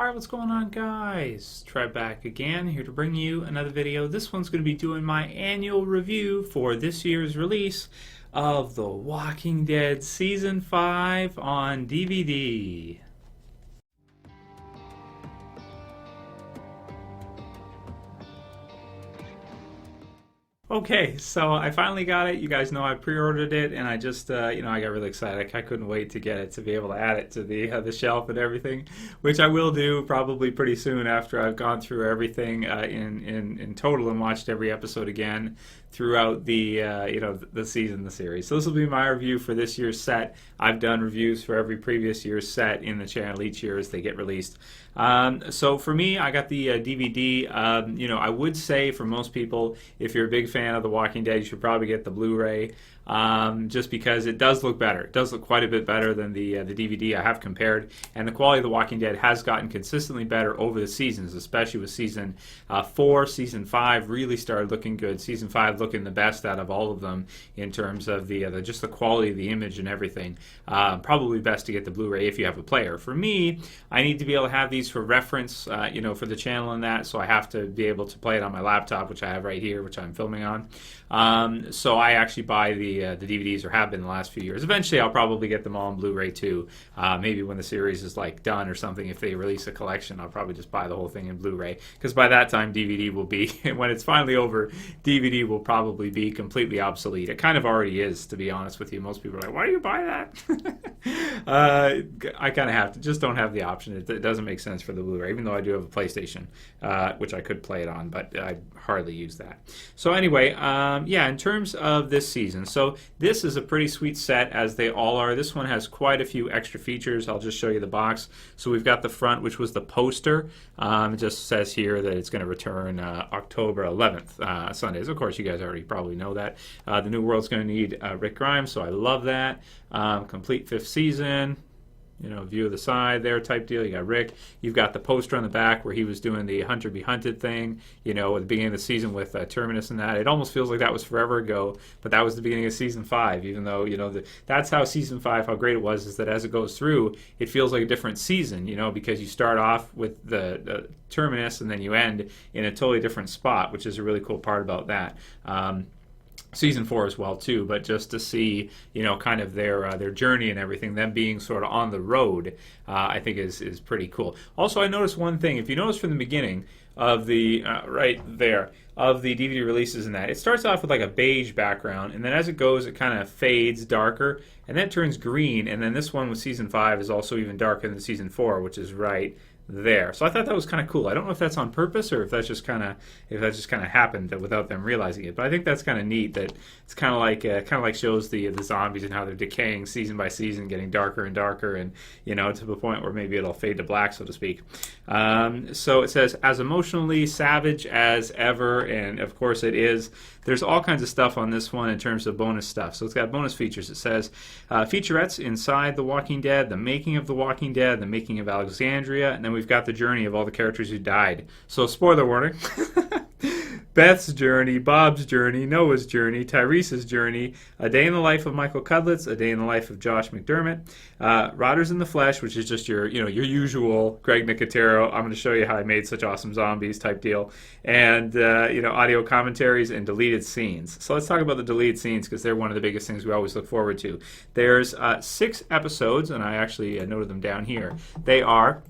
Alright, what's going on, guys? Trev back again, here to bring you another video. This one's going to be doing my annual review for this year's release of The Walking Dead Season 5 on DVD. Okay, so I finally got it. You guys know I pre-ordered it, and I just, I got really excited. I couldn't wait to get it, to be able to add it to the shelf and everything, which I will do probably pretty soon after I've gone through everything in total and watched every episode again throughout the season, the series. So this will be my review for this year's set. I've done reviews for every previous year's set in the channel each year as they get released. So for me, I got the DVD. I would say for most people, if you're a big fan of The Walking Dead, you should probably get the Blu-ray. Just because it does look better. It does look quite a bit better than the DVD. I have compared, and the quality of The Walking Dead has gotten consistently better over the seasons, especially with Season 4. Season 5 really started looking good. Season 5 looking the best out of all of them in terms of just the quality of the image and everything. Probably best to get the Blu-ray if you have a player. For me, I need to be able to have these for reference, for the channel and that, so I have to be able to play it on my laptop, which I have right here, which I'm filming on. So I actually buy the DVDs, or have been the last few years. Eventually, I'll probably get them all on Blu-ray too. Maybe when the series is like done or something, if they release a collection, I'll probably just buy the whole thing in Blu-ray. Because by that time, DVD will be, when it's finally over, DVD will probably be completely obsolete. It kind of already is, to be honest with you. Most people are like, why do you buy that? I kind of have to. Just don't have the option. It doesn't make sense for the Blu-ray, even though I do have a PlayStation, which I could play it on, but I hardly use that. So anyway, in terms of this season, so this is a pretty sweet set, as they all are. This one has quite a few extra features. I'll just show you the box. So we've got the front, which was the poster. It just says here that it's going to return October 11th, Sundays. Of course, you guys already probably know that. The new world's going to need Rick Grimes, so I love that. Complete 5th season. View of the side there type deal. You got Rick. You've got the poster on the back where he was doing the hunter be hunted thing, at the beginning of the season with Terminus and that. It almost feels like that was forever ago, but that was the beginning of Season 5, even though, that's how Season 5, how great it was, is that as it goes through, it feels like a different season, because you start off with the Terminus and then you end in a totally different spot, which is a really cool part about that. Season 4 as well too, but just to see kind of their journey and everything, them being sort of on the road, I think is pretty cool. Also, I noticed one thing. If you notice from the beginning of the right there of the DVD releases and that, it starts off with like a beige background, and then as it goes, it kind of fades darker, and then it turns green. And then this one with Season 5 is also even darker than Season 4, which is right there. So I thought that was kind of cool. I don't know if that's on purpose or if that's just kind of happened without them realizing it. But I think that's kind of neat. That it's kind of like shows the zombies and how they're decaying season by season, getting darker and darker, and to the point where maybe it'll fade to black, so to speak. So it says as emotionally savage as ever, and of course it is. There's all kinds of stuff on this one in terms of bonus stuff. So it's got bonus features. It says featurettes inside The Walking Dead, the making of The Walking Dead, the making of Alexandria, and then we've got the journey of all the characters who died. So spoiler warning. Beth's journey, Bob's journey, Noah's journey, Tyrese's journey, A Day in the Life of Michael Cudlitz, A Day in the Life of Josh McDermott, Rotters in the Flesh, which is just your usual Greg Nicotero, I'm going to show you how I made such awesome zombies type deal, and audio commentaries and deleted scenes. So let's talk about the deleted scenes, because they're one of the biggest things we always look forward to. There's 6 episodes, and I actually noted them down here. They are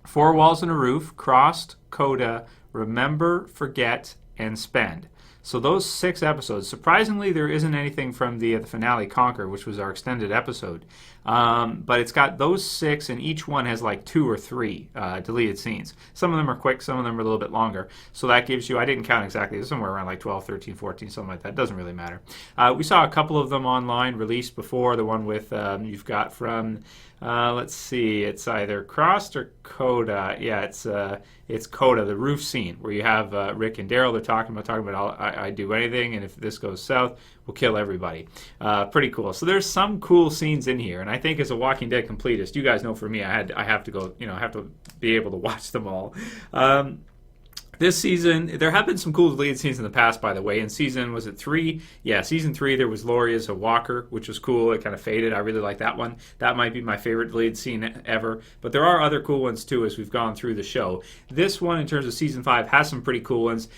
Four Walls and a Roof, Crossed, Coda, Remember, Forget, and Spend. So those 6 episodes. Surprisingly, there isn't anything from the finale, Conquer, which was our extended episode. But it's got those 6, and each one has like 2 or 3 deleted scenes. Some of them are quick, some of them are a little bit longer. So that gives you, I didn't count exactly, somewhere around like 12, 13, 14, something like that. Doesn't really matter. We saw a couple of them online released before. The one with, you've got from, let's see, it's either Crossed or Coda. Yeah, it's Coda, the roof scene, where you have Rick and Daryl. They're talking about I'd do anything, and if this goes south, we'll kill everybody. Pretty cool. So there's some cool scenes in here, and I think as a Walking Dead completist, you guys know for me, I have to go, I have to be able to watch them all. This season, there have been some cool deleted scenes in the past, by the way. In season, was it 3? Yeah, season 3, there was Lori as a walker, which was cool. It kind of faded. I really like that one. That might be my favorite deleted scene ever. But there are other cool ones, too, as we've gone through the show. This one, in terms of season 5, has some pretty cool ones.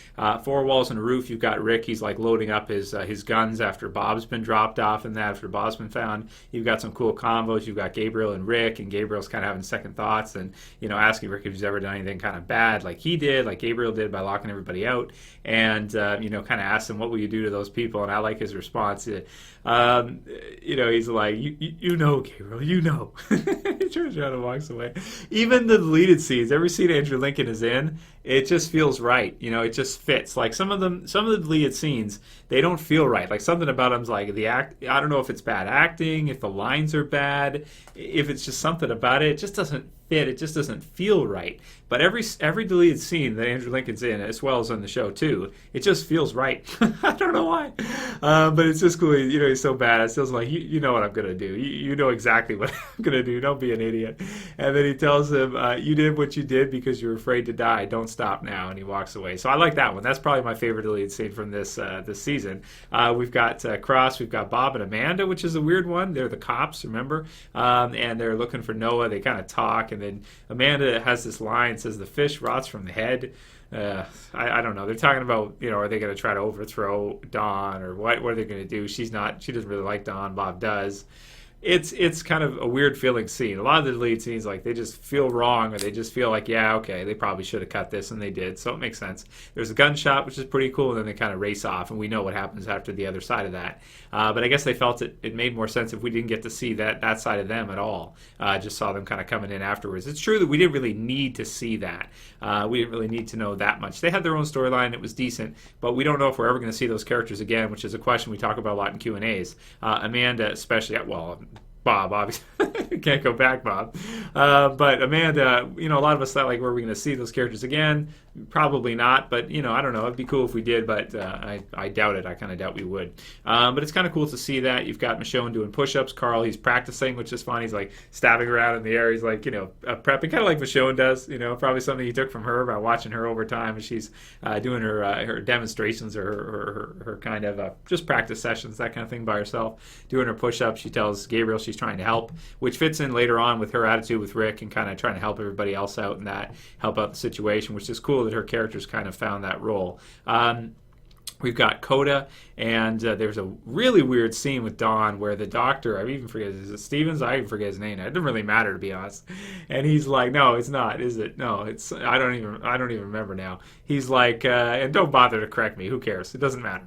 Four walls and a roof, you've got Rick. He's like loading up his guns after Bob's been dropped off and that, after Bob's been found. You've got some cool combos. You've got Gabriel and Rick, and Gabriel's kind of having second thoughts and, asking Rick if he's ever done anything kind of bad like he did, like Gabriel did by locking everybody out, and kind of asked him, what will you do to those people? And I like his response. He's like, Gabriel, he turns around and walks away. Even the deleted scenes, every scene Andrew Lincoln is in, it just feels right. It just fits. Like some of the deleted scenes, they don't feel right. Like something about them's like the act. I don't know if it's bad acting, if the lines are bad, if it's just something about it. It just doesn't fit. It just doesn't feel right. But every deleted scene that Andrew Lincoln's in, as well as on the show too, it just feels right. I don't know why, but it's just cool. He's so badass. Feels like you know what I'm gonna do. You know exactly what I'm gonna do. Don't be an idiot. And then he tells him, "You did what you did because you were afraid to die. Don't stop now." And he walks away. So I like that one. That's probably my favorite deleted scene from this season. We've got Cross. We've got Bob and Amanda, which is a weird one. They're the cops, remember? And they're looking for Noah. They kind of talk, and then Amanda has this line, says the fish rots from the head. I don't know. They're talking about, are they going to try to overthrow Dawn, or what are they going to do? She doesn't really like Dawn. Bob does. It's kind of a weird feeling scene. A lot of the lead scenes, like, they just feel wrong, or they just feel like, yeah, okay, they probably should have cut this, and they did, so it makes sense. There's a gunshot, which is pretty cool, and then they kind of race off, and we know what happens after the other side of that. But I guess they felt it made more sense if we didn't get to see that side of them at all. Just saw them kind of coming in afterwards. It's true that we didn't really need to see that. We didn't really need to know that much. They had their own storyline. It was decent, but we don't know if we're ever going to see those characters again, which is a question we talk about a lot in Q&As. Amanda especially, Bob, obviously. Can't go back, Bob. But Amanda, a lot of us thought, like, were we going to see those characters again? Probably not, but, I don't know. It'd be cool if we did, but I doubt it. I kind of doubt we would. But it's kind of cool to see that. You've got Michonne doing push-ups. Carl, he's practicing, which is fun. He's, like, stabbing around in the air. He's, like, prepping, kind of like Michonne does. Probably something he took from her by watching her over time as she's doing her demonstrations or her kind of just practice sessions, that kind of thing by herself. Doing her push-ups. She tells Gabriel she's trying to help, which fits in later on with her attitude with Rick and kind of trying to help everybody else out and that, help out the situation, which is cool that her characters kind of found that role. We've got Coda, and there's a really weird scene with Dawn where the doctor, I even forget, is it Stevens? I even forget his name. It doesn't really matter, to be honest. And he's like, no, it's not, is it? No, it's, I don't even remember now. He's like, and don't bother to correct me. Who cares? It doesn't matter.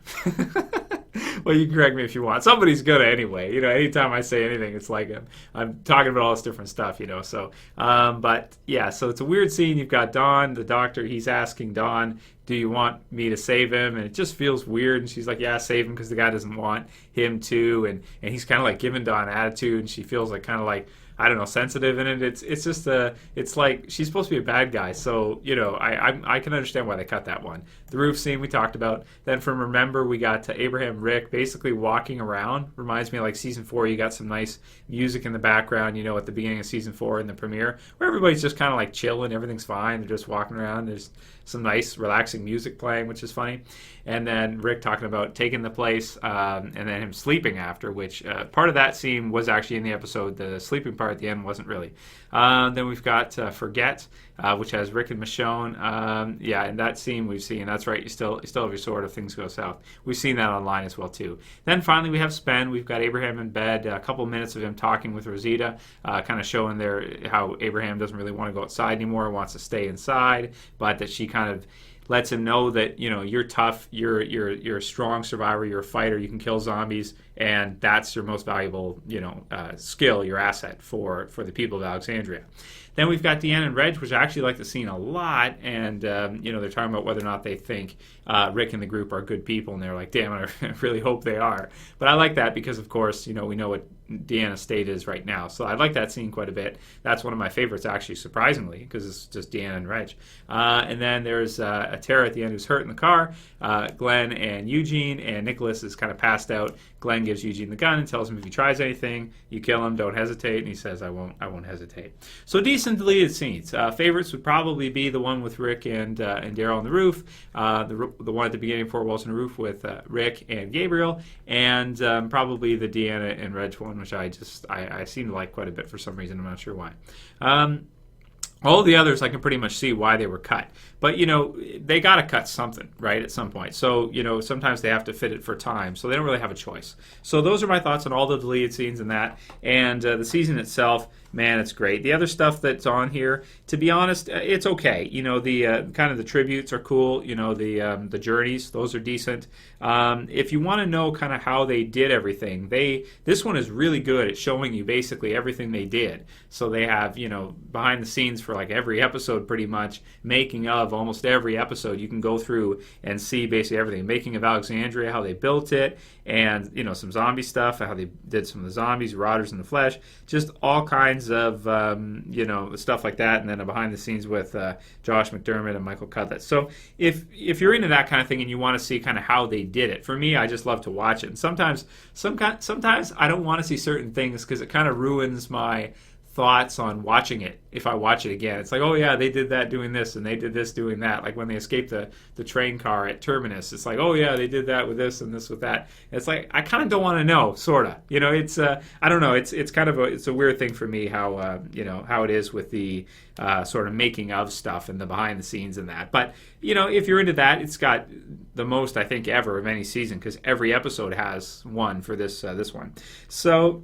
Well, you can correct me if you want. Somebody's gonna anyway. Anytime I say anything, it's like I'm talking about all this different stuff, So, but yeah, so it's a weird scene. You've got Dawn, the doctor. He's asking Dawn, do you want me to save him? And it just feels weird. And she's like, yeah, save him, because the guy doesn't want him to. And he's kind of like giving Dawn attitude, and she feels like kind of like, I don't know, sensitive in it. It's just it's like she's supposed to be a bad guy, so I can understand why they cut that one. The roof scene we talked about. Then from Remember, we got to Abraham Rick basically walking around. Reminds me of like season 4. You got some nice music in the background, at the beginning of season 4 in the premiere, where everybody's just kind of like chilling, everything's fine, they're just walking around. There's some nice relaxing music playing, which is funny. And then Rick talking about taking the place, and then him sleeping after, which part of that scene was actually in the episode. The sleeping part at the end wasn't really. Then we've got Forget, which has Rick and Michonne. And that scene we've seen. That's right. You still have your sword if things go south. We've seen that online as well too. Then finally we have Spen. We've got Abraham in bed. A couple minutes of him talking with Rosita, kind of showing there how Abraham doesn't really want to go outside anymore, wants to stay inside, but that she kind of lets him know that you're tough, you're a strong survivor, you're a fighter, you can kill zombies, and that's your most valuable skill, your asset for the people of Alexandria. Then we've got Deanna and Reg, which I actually like the scene a lot, and they're talking about whether or not they think Rick and the group are good people, and they're like, damn, I really hope they are. But I like that because, of course, we know what Deanna's state is right now. So I like that scene quite a bit. That's one of my favorites, actually, surprisingly, because it's just Deanna and Reg. And then there's a Tara at the end who's hurt in the car. Glenn and Eugene, and Nicholas is kind of passed out. Glenn gives Eugene the gun and tells him if he tries anything, you kill him, don't hesitate. And he says, I won't hesitate. So decent deleted scenes. Favorites would probably be the one with Rick and Daryl on the roof. The one at the beginning of Fort Walls on the Roof with Rick and Gabriel. And probably the Deanna and Reg one, which I seem to like quite a bit for some reason. I'm not sure why. All the others, I can pretty much see why they were cut. But, they got to cut something, right, at some point. So, sometimes they have to fit it for time. So they don't really have a choice. So those are my thoughts on all the deleted scenes and that. And the season itself, man, it's great. The other stuff that's on here, to be honest, it's okay. The kind of the tributes are cool. The journeys, those are decent. If you want to know kind of how they did everything, this one is really good at showing you basically everything they did. So they have, behind the scenes for like every episode pretty much, making of almost every episode. You can go through and see basically everything. Making of Alexandria, how they built it, and some zombie stuff, how they did some of the zombies, Rotters in the Flesh, just all kinds of stuff like that, and then a behind the scenes with Josh McDermott and Michael Cudlitz. So if you're into that kind of thing and you want to see kind of how they did it, for me, I just love to watch it. And sometimes I don't want to see certain things because it kind of ruins my thoughts on watching it if I watch it again. It's like, oh yeah, they did that doing this and they did this doing that. Like when they escaped the train car at Terminus, it's like, oh yeah, they did that with this and this with that. It's like, I kind of don't want to know, sort of. It's I don't know. It's kind of it's a weird thing for me how how it is with the sort of making of stuff and the behind the scenes and that. But if you're into that, it's got the most I think ever of any season because every episode has one for this one. So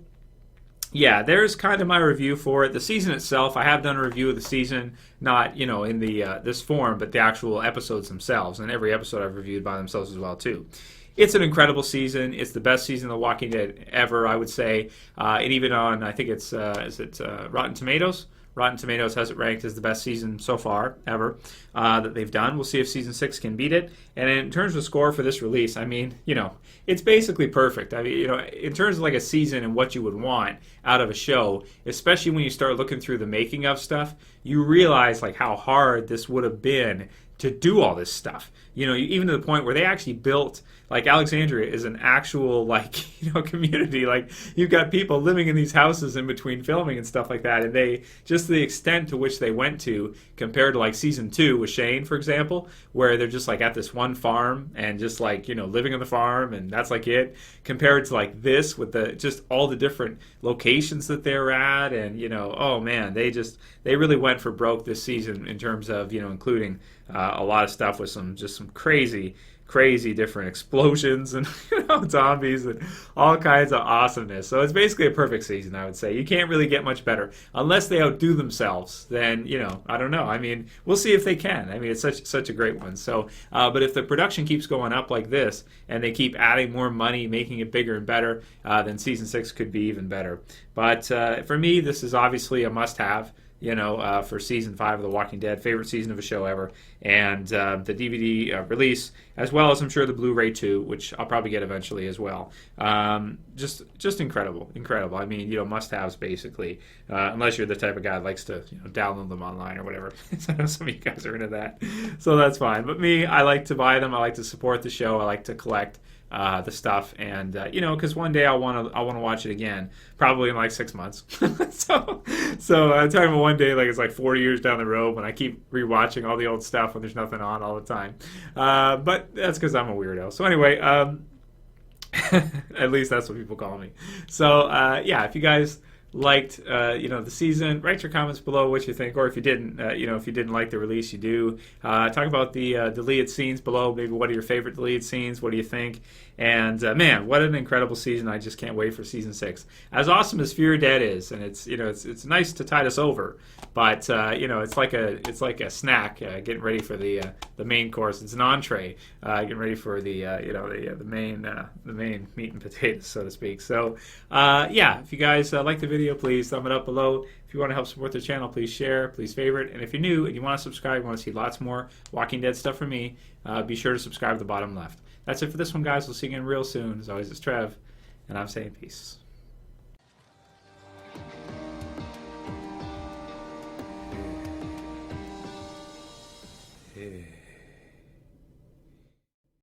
yeah, there's kind of my review for it. The season itself, I have done a review of the season, not in the this form, but the actual episodes themselves, and every episode I've reviewed by themselves as well too. It's an incredible season. It's the best season of The Walking Dead ever, I would say. And even on, I think it's Rotten Tomatoes. Rotten Tomatoes has it ranked as the best season so far ever that they've done. We'll see if season 6 can beat it. And in terms of score for this release, I mean, it's basically perfect. I mean, in terms of like a season and what you would want out of a show, especially when you start looking through the making of stuff, you realize like how hard this would have been to do all this stuff. Even to the point where they actually built, like Alexandria is an actual community. Like you've got people living in these houses in between filming and stuff like that. And they, just the extent to which they went to compared to like season 2 with Shane, for example, where they're just like at this one farm and just like, living on the farm and that's like it, compared to like this with just all the different locations that they're at. And, oh man, they really went for broke this season in terms of, including a lot of stuff with some crazy different explosions and zombies and all kinds of awesomeness. So it's basically a perfect season, I would say. You can't really get much better unless they outdo themselves. Then I don't know. I mean, we'll see if they can. I mean, it's such a great one. So, but if the production keeps going up like this and they keep adding more money, making it bigger and better, then season 6 could be even better. But for me, this is obviously a must-have. For season 5 of The Walking Dead, favorite season of a show ever, and the DVD release, as well as I'm sure the Blu-ray too, which I'll probably get eventually as well. Just incredible. I mean, must-haves basically, unless you're the type of guy that likes to download them online or whatever. I know some of you guys are into that, so that's fine. But me, I like to buy them. I like to support the show. I like to collect the stuff, and because one day I want to watch it again, probably in like 6 months. so I'm talking about one day, like it's like 40 years down the road when I keep rewatching all the old stuff when there's nothing on all the time. But that's because I'm a weirdo. So anyway, at least that's what people call me. So if you guys liked the season, write your comments below what you think, or if you didn't if you didn't like the release, you do talk about the deleted scenes below. Maybe what are your favorite deleted scenes, what do you think? And man, what an incredible season. I just can't wait for season 6. As awesome as Fear Dead is, and it's it's nice to tide us over, but it's like a snack getting ready for the main course. It's an entree getting ready for the main meat and potatoes, so to speak. So if you guys like the video, please thumb it up below. If you want to help support the channel, please share, please favorite, and if you're new and you want to subscribe, you want to see lots more Walking Dead stuff from me, be sure to subscribe at the bottom left. That's it for this one, guys. We'll see you again real soon. As always, it's Trev, and I'm saying peace.